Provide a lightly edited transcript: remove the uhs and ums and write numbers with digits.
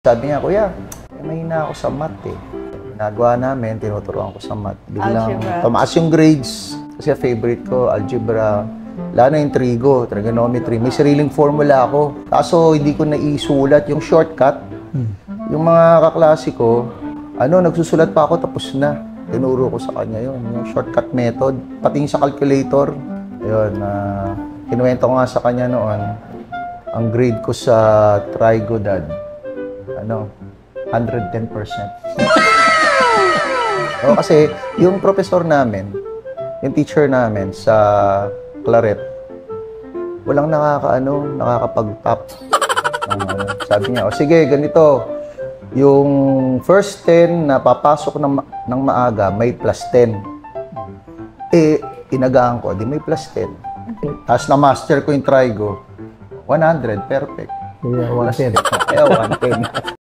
Sabi niya, kuya, mahina ako sa math eh. Nagawa namin, tinuturuan ko sa math. Biglang tumaas yung grades. Kasi favorite ko, algebra. Lalo na yung trigo, trigonometry. May sariling formula ako. Kaso hindi ko naisulat yung shortcut. Yung mga kaklase ko, nagsusulat pa ako tapos na. Tinuro ko sa kanya yun, yung shortcut method. Pati sa calculator. Ayun, kinuwento ko nga sa kanya noon, ang grade ko sa trigo, dad, 110%. Kasi yung professor namin, yung teacher namin sa Claret, walang nakakapag-top. Sabi niya, sige, ganito, yung first 10 na papasok ng maaga, may plus 10. Inagaan ko, di may plus 10. Tapos na-master ko yung trigo, 100, perfect. Yeah, 110. Kaya 110.